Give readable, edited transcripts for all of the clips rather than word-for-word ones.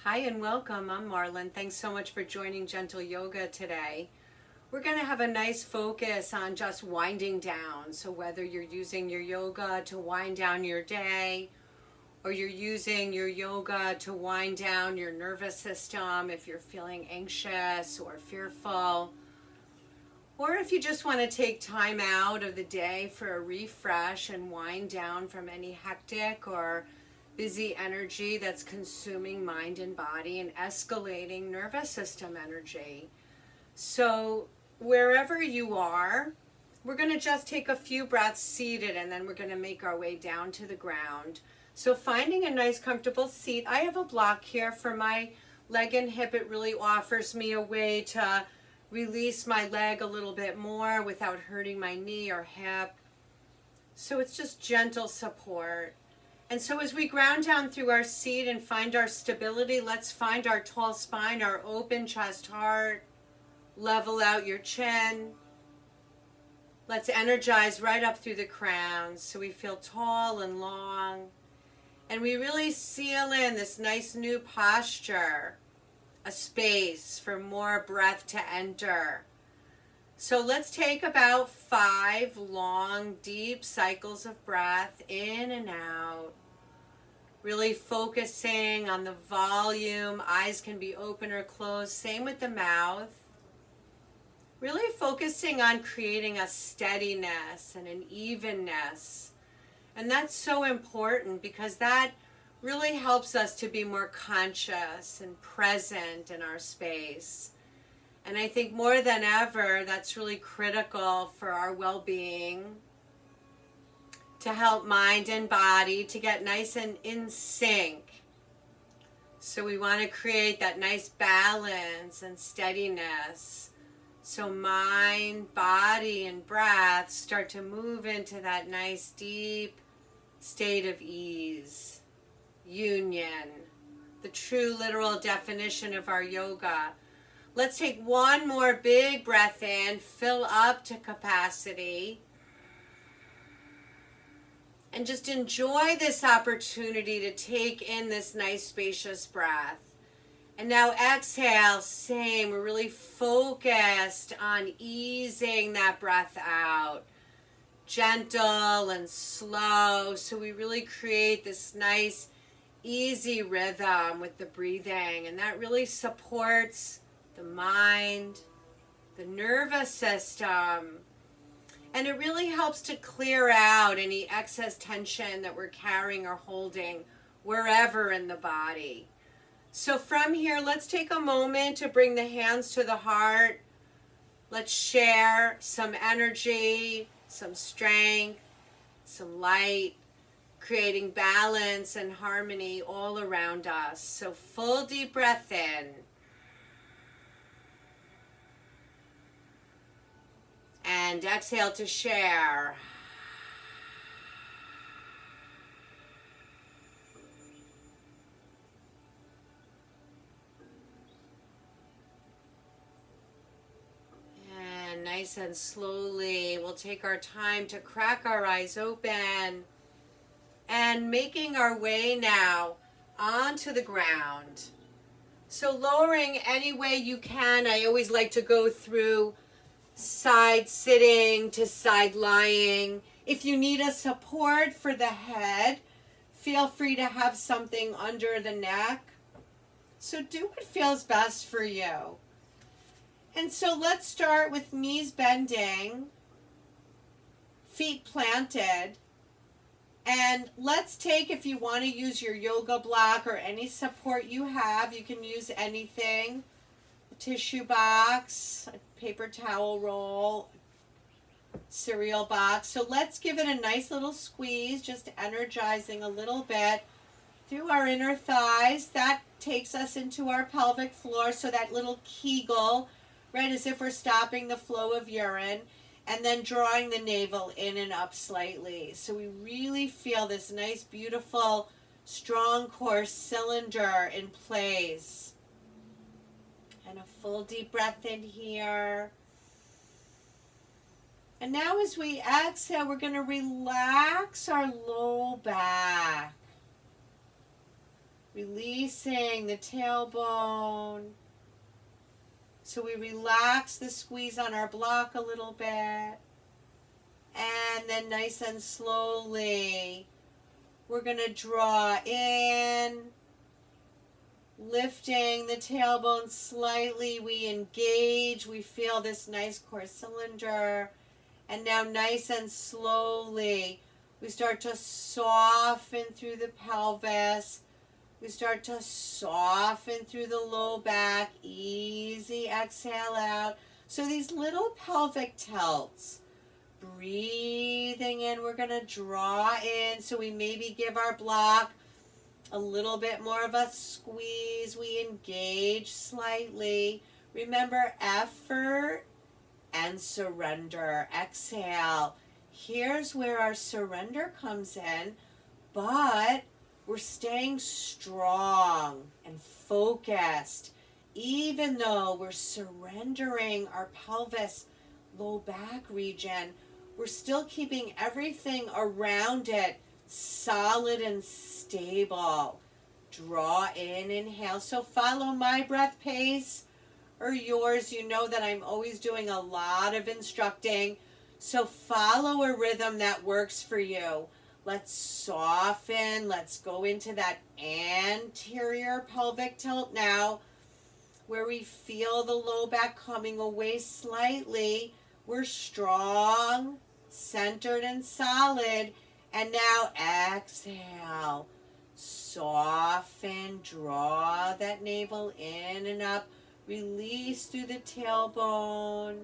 Hi and welcome. I'm Marlon. Thanks so much for joining Gentle Yoga today. We're going to have a nice focus on just winding down. So whether you're using your yoga to wind down your day, or you're using your yoga to wind down your nervous system if you're feeling anxious or fearful, or if you just want to take time out of the day for a refresh and wind down from any hectic or busy energy that's consuming mind and body and escalating nervous system energy. So wherever you are, we're going to just take a few breaths seated, and then we're going to make our way down to the ground. So finding a nice comfortable seat. I have a block here for my leg and hip. It really offers me a way to release my leg a little bit more without hurting my knee or hip. So it's just gentle support. And so as we ground down through our seat and find our stability, let's find our tall spine, our open chest, heart. Level out your chin. Let's energize right up through the crown so we feel tall and long. And we really seal in this nice new posture, a space for more breath to enter. So let's take about 5 long, deep cycles of breath in and out. Really focusing on the volume. Eyes can be open or closed. Same with the mouth. Really focusing on creating a steadiness and an evenness. And that's so important because that really helps us to be more conscious and present in our space. And I think more than ever, that's really critical for our well-being, to help mind and body to get nice and in sync. So we want to create that nice balance and steadiness. So mind, body, and breath start to move into that nice deep state of ease, union, the true literal definition of our yoga. Let's take one more big breath in, fill up to capacity, and just enjoy this opportunity to take in this nice spacious breath. And now exhale, same, we're really focused on easing that breath out. Gentle and slow, so we really create this nice, easy rhythm with the breathing. And that really supports the mind, the nervous system. And it really helps to clear out any excess tension that we're carrying or holding wherever in the body. So from here, let's take a moment to bring the hands to the heart. Let's share some energy, some strength, some light, creating balance and harmony all around us. So full deep breath in. And exhale to share. And nice and slowly, we'll take our time to crack our eyes open and making our way now onto the ground. So lowering any way you can. I always like to go through side sitting to side lying. If you need a support for the head, feel free to have something under the neck. So do what feels best for you. And so let's start with knees bending, feet planted. And let's take, if you want to use your yoga block or any support you have, you can use anything. A tissue box, a paper towel roll, cereal box. So let's give it a nice little squeeze, just energizing a little bit through our inner thighs. That takes us into our pelvic floor, so that little kegel, right, as if we're stopping the flow of urine, and then drawing the navel in and up slightly. So we really feel this nice, beautiful, strong core cylinder in place. And a full deep breath in here. And now as we exhale, we're going to relax our low back. Releasing the tailbone. So we relax the squeeze on our block a little bit. And then nice and slowly, we're going to draw in, lifting the tailbone slightly. We engage. We feel this nice core cylinder. And now nice and slowly, we start to soften through the pelvis. We start to soften through the low back. Easy exhale out. So these little pelvic tilts. Breathing in, we're going to draw in. So we maybe give our block a little bit more of a squeeze. We engage slightly. Remember, effort and surrender. Exhale. Here's where our surrender comes in, but we're staying strong and focused. Even though we're surrendering our pelvis, low back region, we're still keeping everything around it solid and stable. Draw in, inhale. So follow my breath pace or yours. You know that I'm always doing a lot of instructing. So follow a rhythm that works for you. Let's soften. Let's go into that anterior pelvic tilt now, where we feel the low back coming away slightly. We're strong, centered, and solid. And now exhale. Soften. Draw that navel in and up. Release through the tailbone.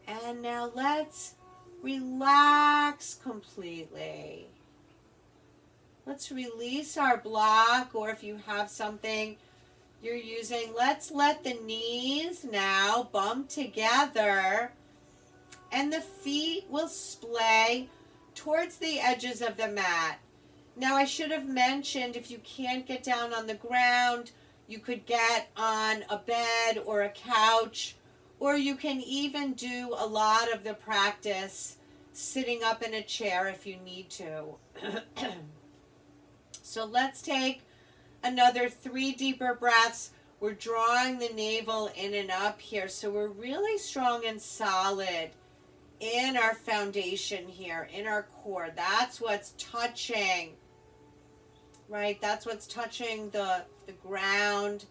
And now let's relax completely. Let's release our block, or if you have something you're using, let's let the knees now bump together and the feet will splay towards the edges of the mat. Now I should have mentioned, if you can't get down on the ground, you could get on a bed or a couch, or you can even do a lot of the practice sitting up in a chair if you need to. So let's take another 3 deeper breaths. We're drawing the navel in and up here. So we're really strong and solid in our foundation here, in our core. That's what's touching, right? That's what's touching the ground.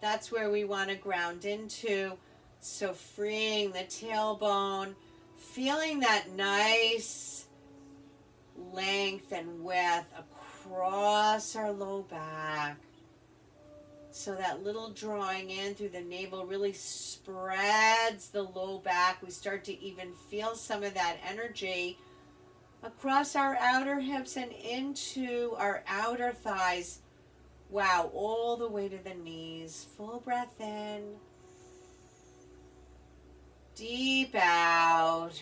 That's where we want to ground into. So freeing the tailbone, feeling that nice length and width across our low back. So that little drawing in through the navel really spreads the low back. We start to even feel some of that energy across our outer hips and into our outer thighs. Wow, all the way to the knees. Full breath in. Deep out.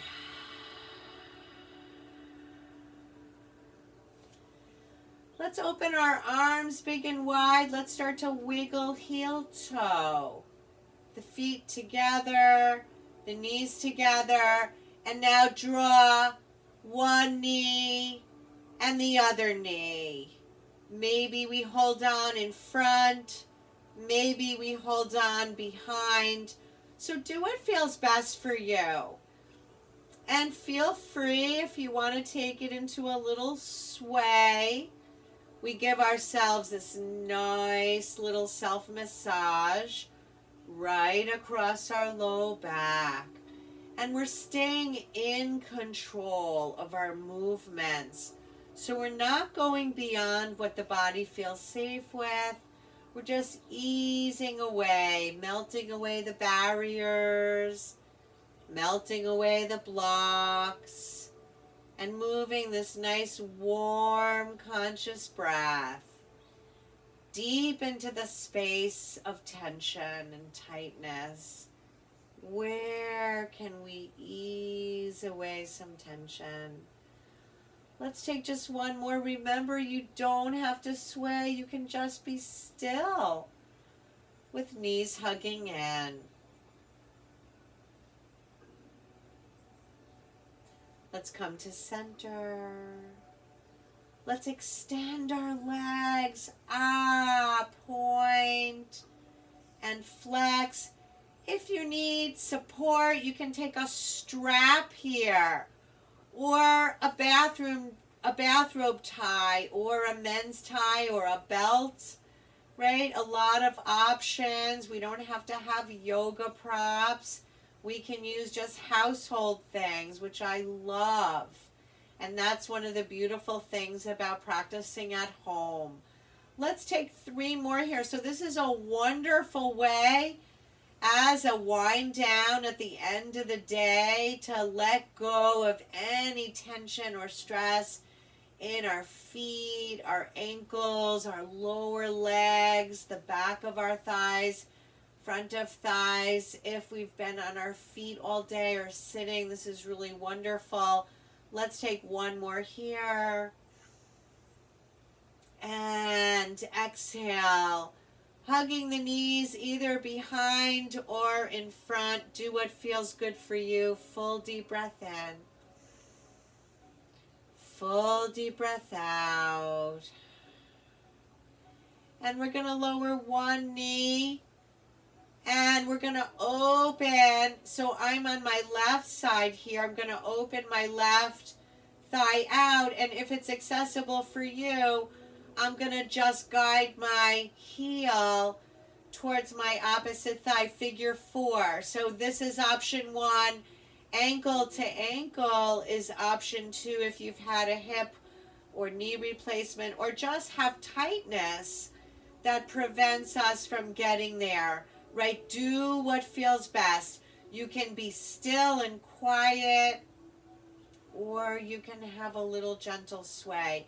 Let's open our arms big and wide. Let's start to wiggle heel toe. The feet together, the knees together, and now draw one knee and the other knee. Maybe we hold on in front, maybe we hold on behind. So do what feels best for you. And feel free, if you want to take it into a little sway, we give ourselves this nice little self-massage right across our low back. And we're staying in control of our movements. So we're not going beyond what the body feels safe with. We're just easing away, melting away the barriers, melting away the blocks, and moving this nice, warm, conscious breath deep into the space of tension and tightness. Where can we ease away some tension? Let's take just one more. Remember, you don't have to sway. You can just be still with knees hugging in. Let's come to center. Let's extend our legs up, point, and flex. If you need support, you can take a strap here, or a bathrobe tie, or a men's tie, or a belt, right? A lot of options. We don't have to have yoga props. We can use just household things, which I love. And that's one of the beautiful things about practicing at home. Let's take 3 more here. So this is a wonderful way as a wind down at the end of the day to let go of any tension or stress in our feet, our ankles, our lower legs, the back of our thighs, front of thighs. If we've been on our feet all day or sitting, this is really wonderful. Let's take 1 more here. And exhale. Hugging the knees either behind or in front. Do what feels good for you. Full deep breath in. Full deep breath out. And we're going to lower 1 knee. And we're going to open. So I'm on my left side here. I'm going to open my left thigh out. And if it's accessible for you, I'm going to just guide my heel towards my opposite thigh, figure 4. So this is option 1. Ankle to ankle is option 2 if you've had a hip or knee replacement or just have tightness that prevents us from getting there, right? Do what feels best. You can be still and quiet, or you can have a little gentle sway.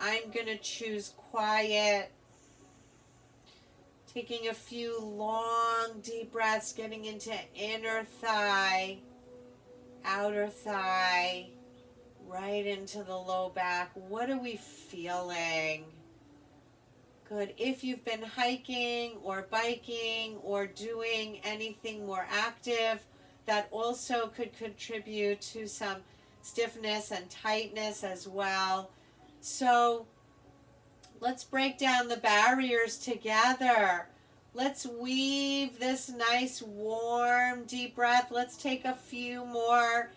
I'm going to choose quiet. Taking a few long, deep breaths, getting into inner thigh, outer thigh, right into the low back. What are we feeling? Good. If you've been hiking or biking or doing anything more active, that also could contribute to some stiffness and tightness as well. So let's break down the barriers together. Let's weave this nice, warm, deep breath. Let's take a few more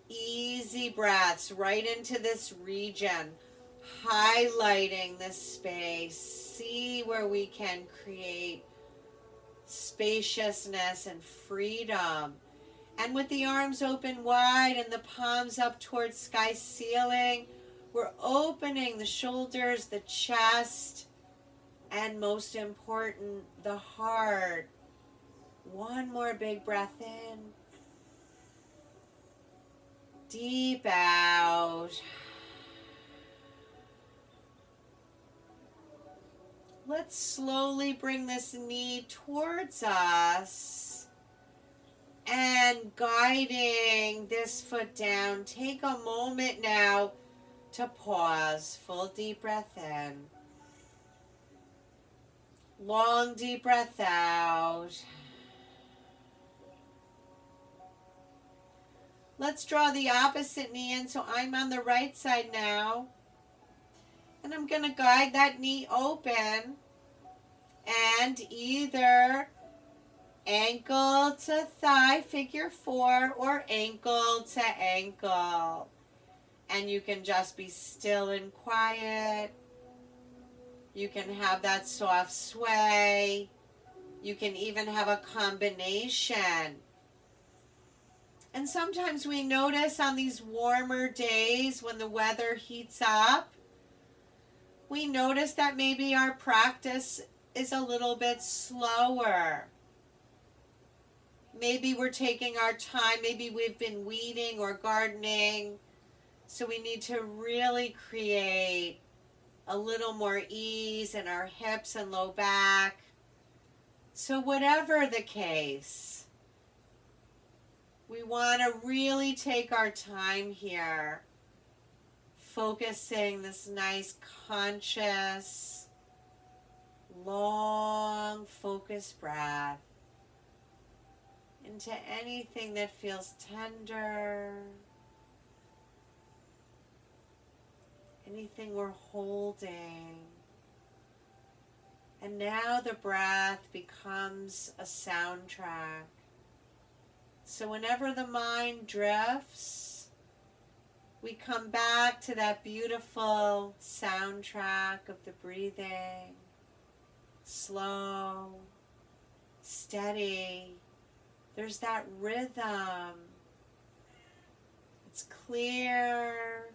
easy breaths right into this region, highlighting this space. See where we can create spaciousness and freedom. And with the arms open wide and the palms up towards sky ceiling, we're opening the shoulders, the chest, and most important, the heart. 1 more big breath in. Deep out. Let's slowly bring this knee towards us and guiding this foot down. Take a moment now to pause. Full deep breath in. Long deep breath out. Let's draw the opposite knee in. So I'm on the right side now. And I'm going to guide that knee open. And either ankle to thigh, figure 4, or ankle to ankle. And you can just be still and quiet. You can have that soft sway. You can even have a combination. And sometimes we notice on these warmer days when the weather heats up, we notice that maybe our practice is a little bit slower. Maybe we're taking our time. Maybe we've been weeding or gardening. So we need to really create a little more ease in our hips and low back. So whatever the case, we want to really take our time here, focusing this nice, conscious, long, focused breath into anything that feels tender, anything we're holding. And now the breath becomes a soundtrack. So whenever the mind drifts, we come back to that beautiful soundtrack of the breathing. Slow, steady. There's that rhythm. It's clear.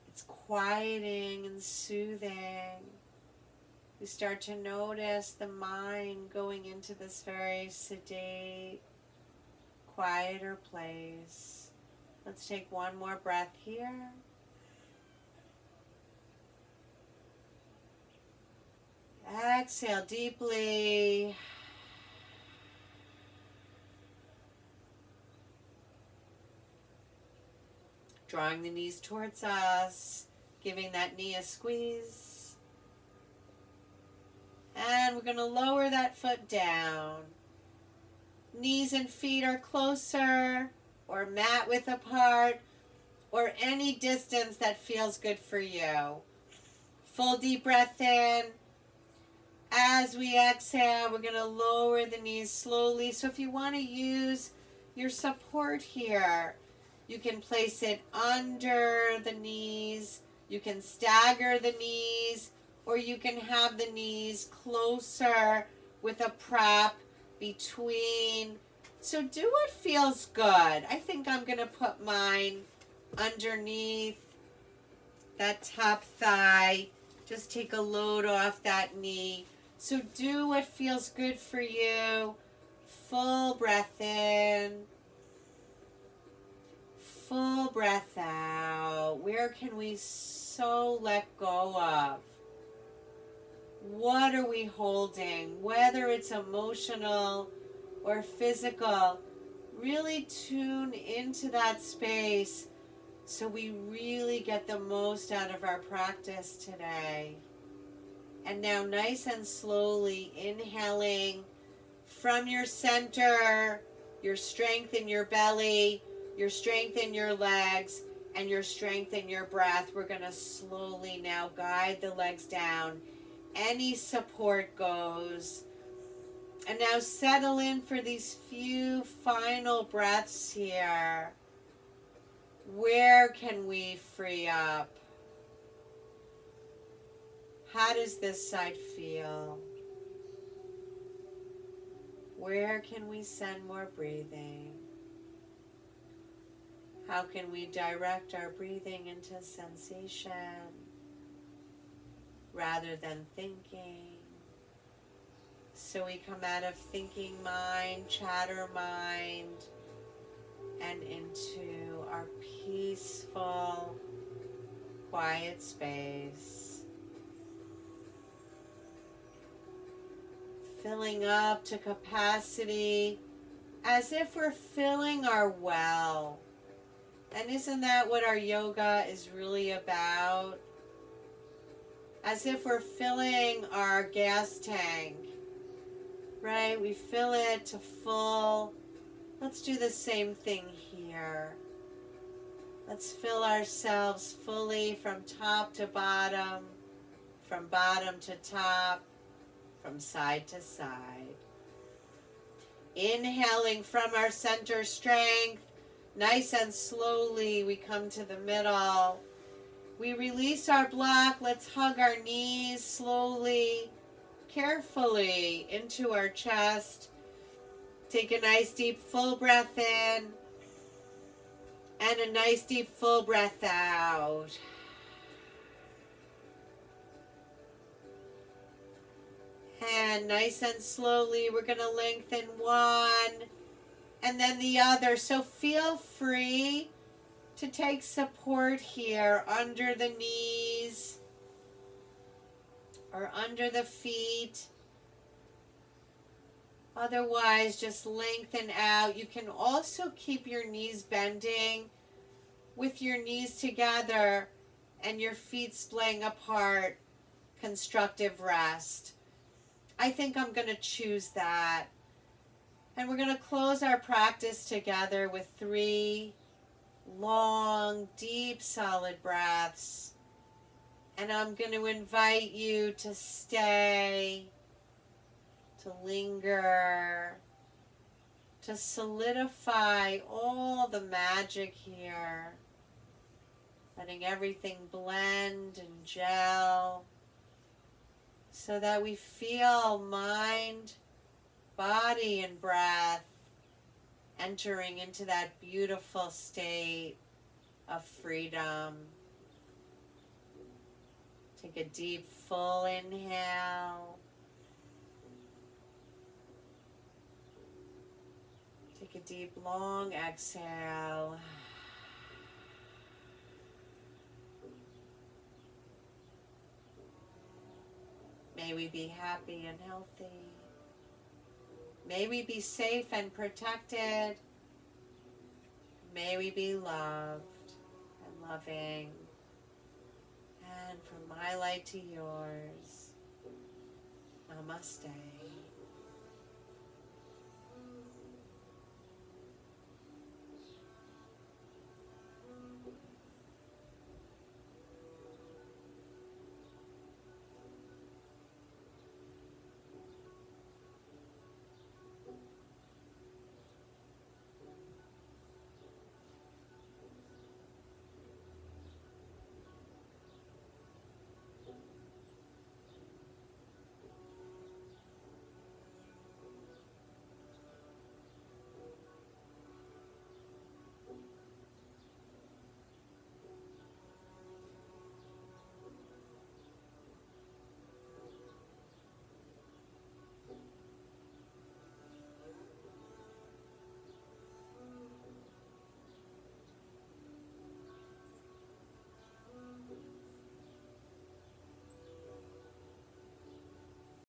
It's quieting and soothing. We start to notice the mind going into this very sedate, quieter place. Let's take one more breath here. Exhale deeply. Drawing the knees towards us, giving that knee a squeeze. And we're going to lower that foot down. Knees and feet are closer or mat width apart or any distance that feels good for you. Full deep breath in. As we exhale, we're going to lower the knees slowly. So if you want to use your support here, you can place it under the knees, you can stagger the knees, or you can have the knees closer with a prop between. So do what feels good. I think I'm going to put mine underneath that top thigh. Just take a load off that knee. So do what feels good for you. Full breath in. Full breath out. Where can we so let go of? What are we holding? Whether it's emotional or physical, really tune into that space so we really get the most out of our practice today. And now nice and slowly inhaling from your center, your strength in your belly, your strength in your legs, and your strength in your breath. We're going to slowly now guide the legs down. Any support goes. And now settle in for these few final breaths here. Where can we free up? How does this side feel? Where can we send more breathing? How can we direct our breathing into sensation rather than thinking? So we come out of thinking mind, chatter mind, and into our peaceful, quiet space. Filling up to capacity as if we're filling our well. And isn't that what our yoga is really about? As if we're filling our gas tank, right? We fill it to full. Let's do the same thing here. Let's fill ourselves fully from top to bottom, from bottom to top, from side to side. Inhaling from our center strength. Nice and slowly we come to the middle. We release our block. Let's hug our knees slowly, carefully into our chest. Take a nice deep full breath in and a nice deep full breath out. And nice and slowly we're going to lengthen one and then the other. So feel free to take support here under the knees or under the feet. Otherwise, just lengthen out. You can also keep your knees bending with your knees together and your feet splaying apart. Constructive rest. I think I'm going to choose that. And we're going to close our practice together with 3 long, deep, solid breaths. And I'm going to invite you to stay, to linger, to solidify all the magic here, letting everything blend and gel so that we feel mind, body, and breath entering into that beautiful state of freedom. Take a deep, full inhale. Take a deep, long exhale. May we be happy and healthy. May we be safe and protected. May we be loved and loving. And from my light to yours, namaste.